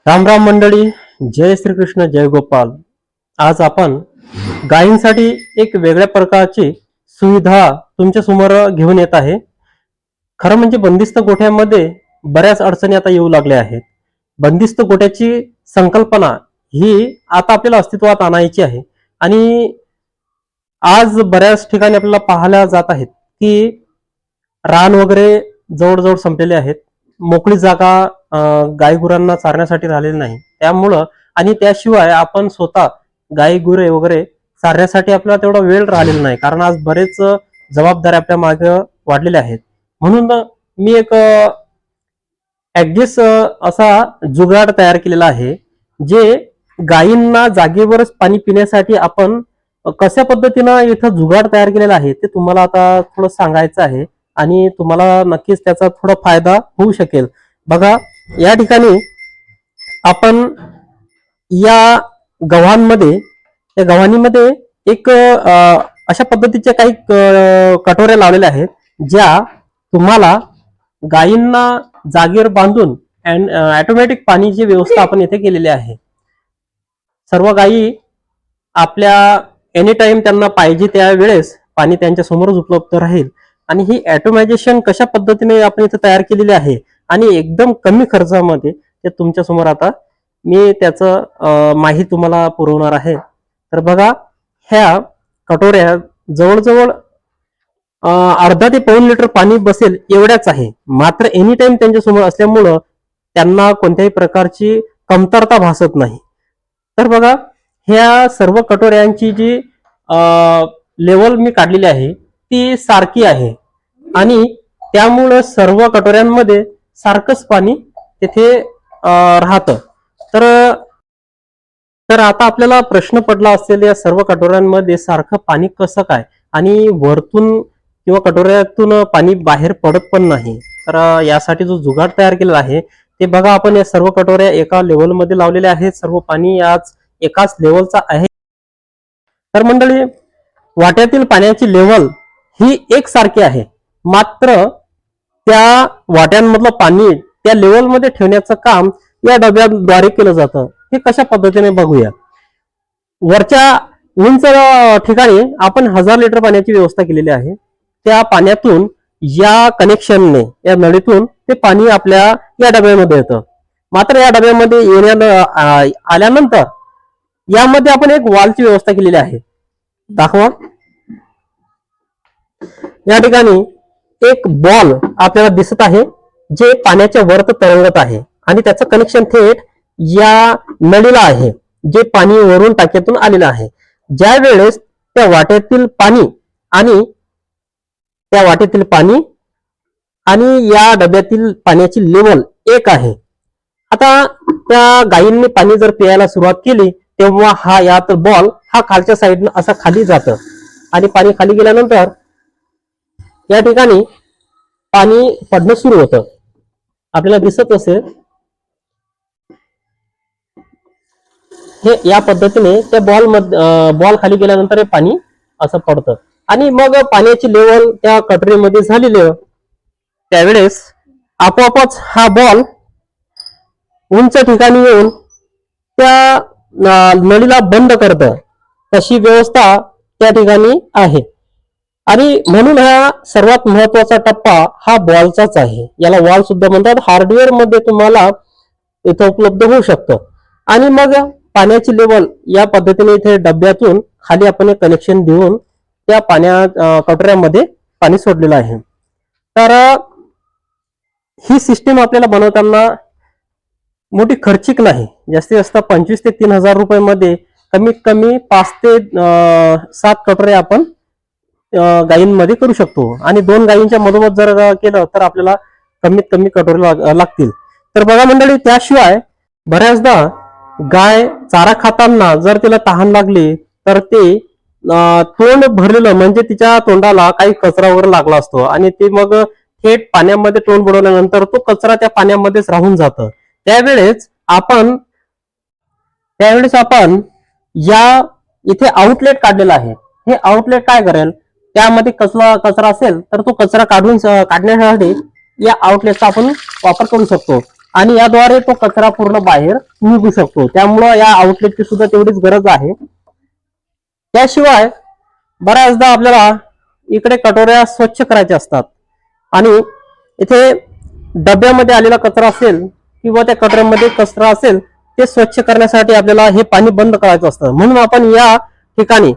राम राम मंडळी. जय श्रीकृष्ण, जय गोपाल. आज आपण गायींसाठी एक वेगळ्या प्रकारची सुविधा तुमच्या समोर घेऊन येत आहे. खरं म्हणजे बंदिस्त गोठ्यामध्ये बऱ्याच अडचणी आता येऊ लागल्या आहेत. बंदिस्त गोठ्याची संकल्पना ही आता आपल्याला अस्तित्वात आणायची आहे आणि आज बऱ्याच ठिकाणी आपल्याला पाहायला जात आहेत की रान वगैरे जवळजवळ संपलेले आहेत. मोकळी जागा गायगुरांना चारण्यासाठी राहिलेली नाही. त्यामुळं आणि त्याशिवाय आपण स्वतः गाई गुरे वगैरे चारण्यासाठी आपल्याला तेवढा वेळ राहिलेला नाही, कारण आज बरेच जबाबदाऱ्या आपल्या मागे वाढलेल्या आहेत. म्हणून मी एक ऍडजस्ट असा जुगाड तयार केलेला आहे, जे गायींना जागेवरच पाणी पिण्यासाठी आपण कशा पद्धतीनं इथं जुगाड तयार केलेला आहे ते तुम्हाला आता थोडं सांगायचं आहे आणि तुम्हाला नक्कीच त्याचा थोडा फायदा होऊ शकेल. बघा, या ठिकाणी आपण या गव्हाणीमध्ये एक अशा पद्धतीच्या काही कटोऱ्या लावलेल्या आहेत, ज्या तुम्हाला गायींना जागेवर बांधून ऑटोमॅटिक पाणीची व्यवस्था आपण इथे केलेली आहे. सर्व गायी आपल्या एनी टाइम त्यांना पाहिजे त्या वेळेस पाणी त्यांच्या समोरच उपलब्ध राहील. आणि ही ऑटोमायझेशन कशा पद्धतीने आपण इथे तयार केलेली आहे आणि एकदम कमी खर्चामध्ये ते तुमच्या समोर आता मी त्याचं माहिती तुम्हाला पुरवणार आहे. तर बघा, ह्या कटोऱ्या जवळजवळ अर्धा ते पाऊण लिटर पाणी बसेल एवढ्याच आहे. मात्र एनी टाइम त्यांच्या समोर असल्यामुळं त्यांना कोणत्याही प्रकारची कमतरता भासत नाही. तर बघा, ह्या सर्व कटोऱ्यांची जी लेवल मी काढलेली आहे ती सारखी आहे आणि त्यामुळं सर्व कटोऱ्यांमध्ये सारखंच पाणी तिथे राहतं. तर आता आपल्याला प्रश्न पडला असेल, या सर्व कटोऱ्यांमध्ये सारखं पाणी कसं काय आणि वरतून किंवा कटोऱ्यातून पाणी बाहेर पडत पण नाही. तर यासाठी जो जुगाड तयार केलेला आहे ते बघा, आपण या सर्व कटोऱ्या एका लेवलमध्ये लावलेल्या आहेत. सर्व पाणी याच एकाच लेवलचा आहे. तर मंडळी, वाट्यातील पाण्याची लेवल ही एकसारखी आहे, मात्र त्या वाट्यांमधलं पाणी त्या लेवलमध्ये ठेवण्याचं काम या डब्याद्वारे केलं जातं. हे कशा पद्धतीने बघूया. वरच्या उंच ठिकाणी आपण 1000 लिटर पाण्याची व्यवस्था केलेली आहे. त्या पाण्यातून या कनेक्शनने, या नळीतून ते पाणी आपल्या या डब्यामध्ये येतं. मात्र या डब्यामध्ये आल्यानंतर यामध्ये आपण एक वॉलची व्यवस्था केलेली आहे. दाखवा, या ठिकाणी एक बॉल आपल्याला दिसत आहे, जे पाण्याच्या वरत तरंगत आहे आणि त्याचं कनेक्शन थेट या नळीला आहे, जे पाणी वरून टाकीतून आलेलं आहे. ज्या वेळेस त्या वाट्यातील पाणी आणि या डब्यातील पाण्याची लेवल एक आहे. आता त्या गायींनी पाणी जर पियायला सुरुवात केली तेव्हा हा यात बॉल हा खालच्या साईडनं असा खाली जातं आणि पाणी खाली गेल्यानंतर या ठिकाणी पाणी पडणं सुरू होतं. आपल्याला दिसत असेल, हे या पद्धतीने त्या बॉल खाली गेल्यानंतर हे पाणी असं पडतं आणि मग पाण्याची लेवल त्या कटोरीमध्ये झालेली आहे. त्यावेळेस आपोआपच हा बॉल उंच ठिकाणी येऊन त्या नळीला बंद करतं. तशी व्यवस्था त्या ठिकाणी आहे आणि म्हणून हा सर्वात महत्वाचा टप्पा हा बॉलचाच आहे. याला वॉल सुद्धा म्हणतात. हार्डवेअर मध्ये तुम्हाला इथं उपलब्ध होऊ शकतं. आणि मग पाण्याची लेवल या पद्धतीने इथे डब्यातून खाली आपण एक कनेक्शन देऊन त्या कटोऱ्यामध्ये पाणी सोडलेलं आहे. तर ही सिस्टीम आपल्याला बनवताना मोठी खर्चिक नाही. जास्तीत जास्त 25 ते 3000 रुपये मध्ये कमीत कमी 5 ते 7 कटोऱ्या आपण गायींमध्ये करू शकतो. आणि 2 गायींच्या मधोमध जर केलं तर आपल्याला कमीत कमी कटोरे लागतील. तर बघा मंडळी, त्याशिवाय बऱ्याचदा गाय चारा खाताना जर तिला तहान लागली तर ते तोंड भरलेलं, म्हणजे तिच्या तोंडाला काही कचरा वगैरे लागला असतो आणि ते मग थेट पाण्यामध्ये तोंड बुडवल्यानंतर तो कचरा त्या पाण्यामध्येच राहून जातं. त्यावेळेस आपण या इथे आउटलेट काढलेला आहे. हे आउटलेट काय करेल, त्यामध्ये कचरा असेल तर तो कचरा काढण्यासाठी या आउटलेटचा आपण वापर करू शकतो. आणि याद्वारे तो कचरा पूर्ण बाहेर निघू शकतो. त्यामुळं या आउटलेटची सुद्धा तेवढीच गरज आहे. त्याशिवाय बऱ्याचदा आपल्याला इकडे कटोऱ्या स्वच्छ करायच्या असतात आणि इथे डब्यामध्ये आलेला कचरा असेल किंवा त्या कटोऱ्यामध्ये कचरा असेल ते स्वच्छ करण्यासाठी आपल्याला हे पाणी बंद करायचं असतं. म्हणून आपण या ठिकाणी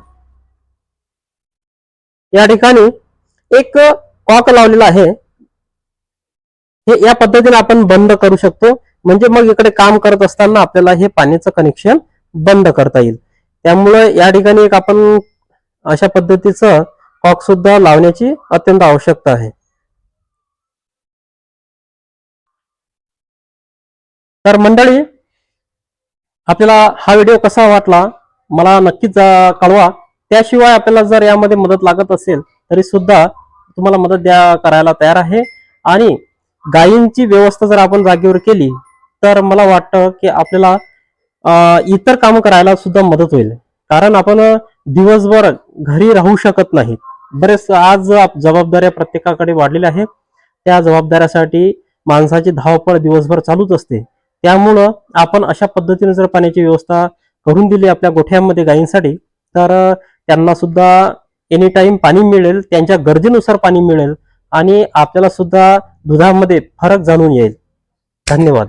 एक कॉक लावलेला आहे. हे या पद्धतीने आपण बंद करू शकतो. म्हणजे मग इकडे काम करत असताना आपल्याला हे पाण्याचं कनेक्शन बंद करता येईल. त्यामुळे या ठिकाणी एक आपण अशा पद्धतीचं कॉक सुद्धा लावण्याची अत्यंत आवश्यकता आहे. तर मंडळी, आपल्याला हा व्हिडिओ कसा वाटला मला नक्कीच कळवा. त्याशिवाय आपल्याला जर यामध्ये मदत लागत असेल तरी सुद्धा तुम्हाला मदत करायला तयार आहे. आणि गायींची व्यवस्था जर आपण जागेवर केली तर मला वाटतं की आपल्याला इतर काम करायला सुद्धा मदत होईल. कारण आपण दिवसभर घरी राहू शकत नाही. बरेच आज जबाबदाऱ्या प्रत्येकाकडे वाढलेल्या आहेत. त्या जबाबदाऱ्यासाठी माणसाची धावपळ दिवसभर चालूच असते. त्यामुळं आपण अशा पद्धतीने जर पाण्याची व्यवस्था करून दिली आपल्या गोठ्यामध्ये गायींसाठी तर त्यांना सुद्धा एनी टाइम पाणी मिळेल, त्यांच्या गरजेनुसार पाणी मिळेल आणि आपल्याला सुद्धा दुधामध्ये फरक जाणून येईल. धन्यवाद.